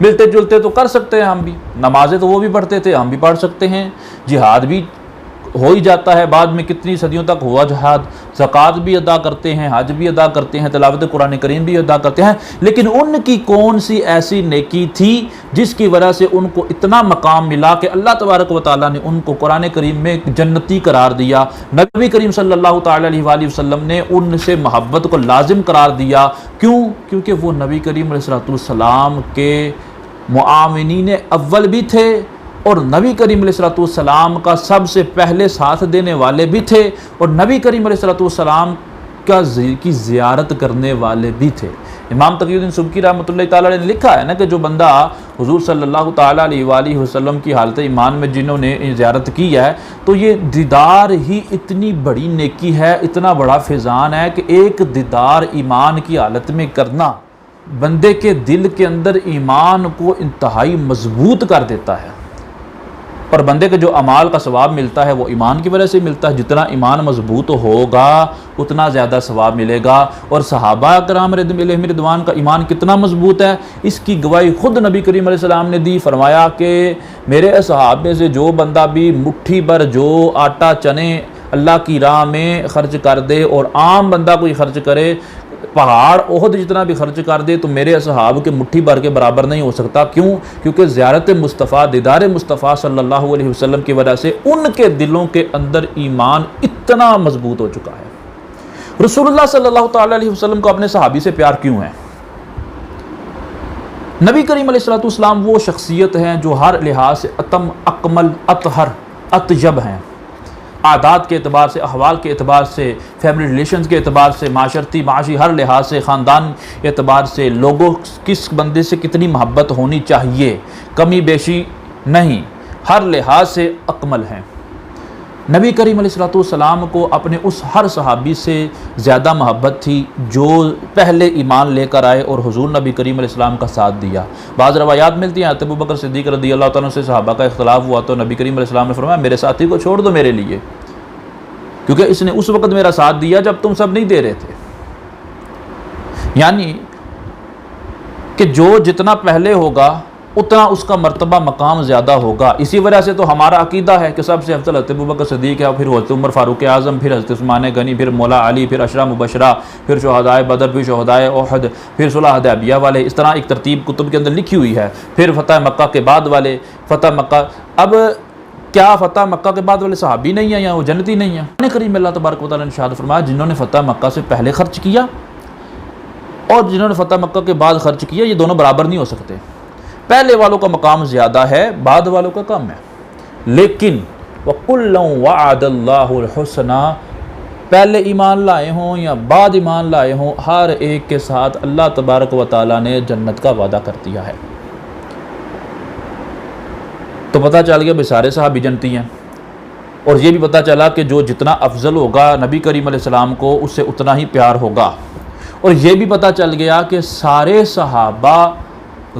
ملتے جلتے تو کر سکتے ہیں ہم بھی، نمازیں تو وہ بھی پڑھتے تھے، ہم بھی پڑھ سکتے ہیں، جہاد بھی ہو ہی جاتا ہے، بعد میں کتنی صدیوں تک ہوا جہاد، زکوٰۃ بھی ادا کرتے ہیں، حج بھی ادا کرتے ہیں، تلاوت قرآن کریم بھی ادا کرتے ہیں، لیکن ان کی کون سی ایسی نیکی تھی جس کی وجہ سے ان کو اتنا مقام ملا کہ اللہ تبارک و تعالیٰ نے ان کو قرآن کریم میں جنتی قرار دیا، نبی کریم صلی اللہ تعالی علیہ وآلہ وسلم نے ان سے محبت کو لازم قرار دیا؟ کیوں؟ کیونکہ وہ نبی کریم علیہ السلام کے معاونین اول بھی تھے، اور نبی کریم علیہ السلام کا سب سے پہلے ساتھ دینے والے بھی تھے، اور نبی کریم علیہ السلام کی زیارت کرنے والے بھی تھے۔ امام تقی الدین سبکی رحمۃ اللہ تعالیٰ نے لکھا ہے نا کہ جو بندہ حضور صلی اللہ تعالیٰ علیہ وآلہ وسلم کی حالت ایمان میں جنہوں نے زیارت کی ہے، تو یہ دیدار ہی اتنی بڑی نیکی ہے، اتنا بڑا فیضان ہے کہ ایک دیدار ایمان کی حالت میں کرنا بندے کے دل کے اندر ایمان کو انتہائی مضبوط کر دیتا ہے، اور بندے کے جو اعمال کا ثواب ملتا ہے وہ ایمان کی وجہ سے ملتا ہے۔ جتنا ایمان مضبوط ہوگا اتنا زیادہ ثواب ملے گا، اور صحابہ کرام علیہم رضوان کا ایمان کتنا مضبوط ہے اس کی گواہی خود نبی کریم علیہ السلام نے دی۔ فرمایا کہ میرے اصحاب میں سے جو بندہ بھی مٹھی بھر جو آٹا چنے اللہ کی راہ میں خرچ کر دے، اور عام بندہ کوئی خرچ کرے پہاڑ احد جتنا بھی خرچ کر دے، تو میرے اصحاب کے مٹھی بھر کے برابر نہیں ہو سکتا۔ کیوں؟ کیونکہ زیارت مصطفیٰ، دیدار مصطفیٰ صلی اللہ علیہ وسلم کی وجہ سے ان کے دلوں کے اندر ایمان اتنا مضبوط ہو چکا ہے۔ رسول اللہ صلی اللہ تعالی علیہ وسلم کو اپنے صحابی سے پیار کیوں ہے؟ نبی کریم علیہ السلام وہ شخصیت ہیں جو ہر لحاظ سے اتم، اکمل، اطہر، اطیب ہیں، عادات کے اعتبار سے، احوال کے اعتبار سے، فیملی ریلیشنز کے اعتبار سے، معاشرتی معاشی ہر لحاظ سے، خاندان اعتبار سے، لوگوں کس بندے سے کتنی محبت ہونی چاہیے، کمی بیشی نہیں، ہر لحاظ سے اکمل ہیں۔ نبی کریم علیہ السلام کو اپنے اس ہر صحابی سے زیادہ محبت تھی جو پہلے ایمان لے کر آئے اور حضور نبی کریم علیہ السلام کا ساتھ دیا۔ بعض روایات ملتی ہیں ابو بکر صدیق رضی اللہ تعالیٰ سے صحابہ کا اختلاف ہوا تو نبی کریم علیہ السلام نے فرمایا میرے ساتھی کو چھوڑ دو میرے لیے، کیونکہ اس نے اس وقت میرا ساتھ دیا جب تم سب نہیں دے رہے تھے۔ یعنی کہ جو جتنا پہلے ہوگا اتنا اس کا مرتبہ مقام زیادہ ہوگا۔ اسی وجہ سے تو ہمارا عقیدہ ہے کہ سب سے افضل حضرت ابوبکر صدیق ہے، پھر حضرت عمر فاروق اعظم، پھر حضرت عثمان غنی، پھر مولا علی، پھر عشرہ مبشرہ، پھر شہدائے بدر، پھر شہدائے احد، پھر صلح حدیبیہ والے، اس طرح ایک ترتیب کتب کے اندر لکھی ہوئی ہے، پھر فتح مکہ کے بعد والے، فتح مکہ۔ اب کیا فتح مکہ کے بعد والے صحابی نہیں ہیں یا وہ جنتی نہیں ہیں؟ قرآن کریم میں اللہ تبارک و تعالیٰ نے ارشاد فرمایا جنہوں نے فتح مکہ سے پہلے خرچ کیا اور جنہوں نے فتح مکہ کے بعد خرچ کیا، یہ دونوں برابر نہیں ہو سکتے۔ پہلے والوں کا مقام زیادہ ہے، بعد والوں کا کم ہے، لیکن وَكُلًّا وَعَدَ اللَّهُ الْحُسْنَى، پہلے ایمان لائے ہوں یا بعد ایمان لائے ہوں، ہر ایک کے ساتھ اللہ تبارک و تعالیٰ نے جنت کا وعدہ کر دیا ہے۔ تو پتہ چل گیا سارے صحابی جنتی ہیں، اور یہ بھی پتہ چلا کہ جو جتنا افضل ہوگا نبی کریم علیہ السلام کو اس سے اتنا ہی پیار ہوگا، اور یہ بھی پتہ چل گیا کہ سارے صحابہ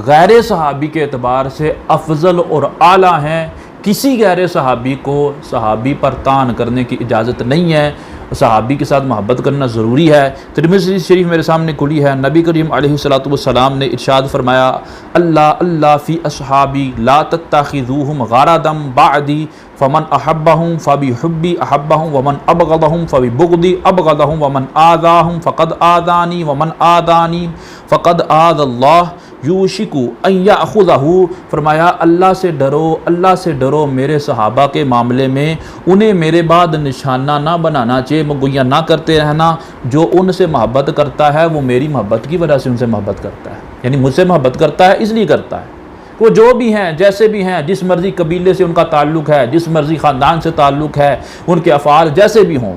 غیر صحابی کے اعتبار سے افضل اور اعلیٰ ہیں، کسی غیر صحابی کو صحابی پر طعن کرنے کی اجازت نہیں ہے، صحابی کے ساتھ محبت کرنا ضروری ہے۔ ترمذی شریف میرے سامنے کھلی ہے، نبی کریم علیہ السلام نے ارشاد فرمایا اللہ اللہ فی اصحابی لا تتخذوہم غرضا بعدی فمن احبہم فبحبی احبہم ومن ابغضہم فببغضی ابغضہم ومن آذاہم فقد آذانی ومن آذانی فقد آذ اللہ یوشکو ان یاخذہ، فرمایا اللہ سے ڈرو، اللہ سے ڈرو میرے صحابہ کے معاملے میں، انہیں میرے بعد نشانہ نہ بنانا چاہیے، مگویاں نہ کرتے رہنا، جو ان سے محبت کرتا ہے وہ میری محبت کی وجہ سے ان سے محبت کرتا ہے، یعنی مجھ سے محبت کرتا ہے اس لیے کرتا ہے۔ وہ جو بھی ہیں، جیسے بھی ہیں، جس مرضی قبیلے سے ان کا تعلق ہے، جس مرضی خاندان سے تعلق ہے، ان کے افعال جیسے بھی ہوں،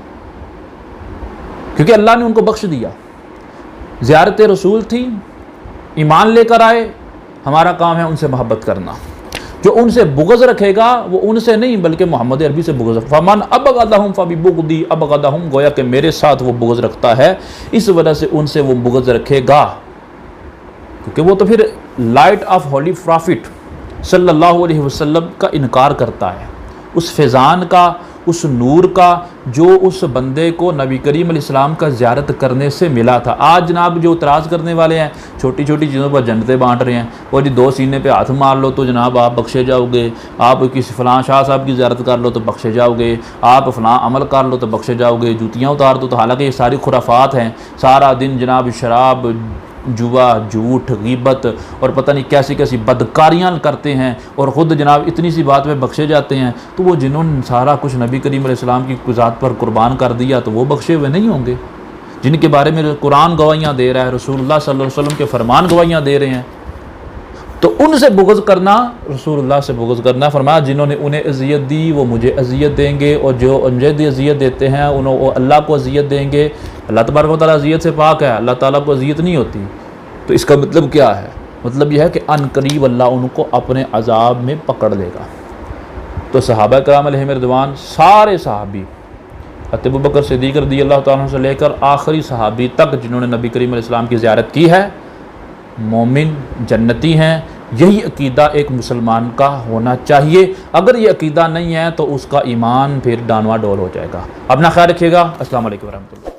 کیونکہ اللہ نے ان کو بخش دیا۔ زیارت رسول تھی، ایمان لے کر آئے، ہمارا کام ہے ان سے محبت کرنا۔ جو ان سے بغض رکھے گا وہ ان سے نہیں بلکہ محمد عربی سے بغض، فمن ابغضہم فببغضی ابغضہم، گویا کہ میرے ساتھ وہ بغض رکھتا ہے اس وجہ سے ان سے وہ بغض رکھے گا، کیونکہ وہ تو پھر لائٹ آف ہولی پرافٹ صلی اللہ علیہ وسلم کا انکار کرتا ہے، اس فیضان کا، اس نور کا جو اس بندے کو نبی کریم علیہ السلام کا زیارت کرنے سے ملا تھا۔ آج جناب جو اعتراض کرنے والے ہیں، چھوٹی چھوٹی چیزوں پر جنتیں بانٹ رہے ہیں، وہ جی 2 سینے پہ ہاتھ مار لو تو جناب آپ بخشے جاؤ گے، آپ کسی فلاں شاہ صاحب کی زیارت کر لو تو بخشے جاؤ گے، آپ فلاں عمل کر لو تو بخشے جاؤ گے، جوتیاں اتار دو تو، حالانکہ یہ ساری خرافات ہیں۔ سارا دن جناب شراب، جوا، جھوٹ، غیبت اور پتہ نہیں کیسی کیسی بدکاریاں کرتے ہیں، اور خود جناب اتنی سی بات میں بخشے جاتے ہیں۔ تو وہ جنہوں نے سارا کچھ نبی کریم علیہ السلام کی ذات پر قربان کر دیا تو وہ بخشے ہوئے نہیں ہوں گے؟ جن کے بارے میں قرآن گواہیاں دے رہا ہے، رسول اللہ صلی اللہ علیہ وسلم کے فرمان گواہیاں دے رہے ہیں، تو ان سے بغض کرنا، رسول اللہ سے بغض کرنا، فرمایا جنہوں نے انہیں اذیت دی وہ مجھے اذیت دیں گے، اور جو مجھے اذیت دیتے ہیں وہ اللہ کو اذیت دیں گے۔ اللہ تبارک و تعالیٰ اذیت سے پاک ہے، اللہ تعالیٰ کو اذیت نہیں ہوتی۔ تو اس کا مطلب کیا ہے؟ مطلب یہ ہے کہ ان قریب اللہ ان کو اپنے عذاب میں پکڑ لے گا۔ تو صحابہ کرام علیہم رضوان، سارے صحابی، حضرت ابوبکر صدیق رضی اللہ تعالیٰ عنہ سے لے کر آخری صحابی تک جنہوں نے نبی کریم علیہ السلام کی زیارت کی ہے، مومن جنتی ہیں۔ یہی عقیدہ ایک مسلمان کا ہونا چاہیے۔ اگر یہ عقیدہ نہیں ہے تو اس کا ایمان پھر ڈانوا ڈول ہو جائے گا۔ اپنا خیال رکھیے گا۔ السلام علیکم ورحمۃ اللہ۔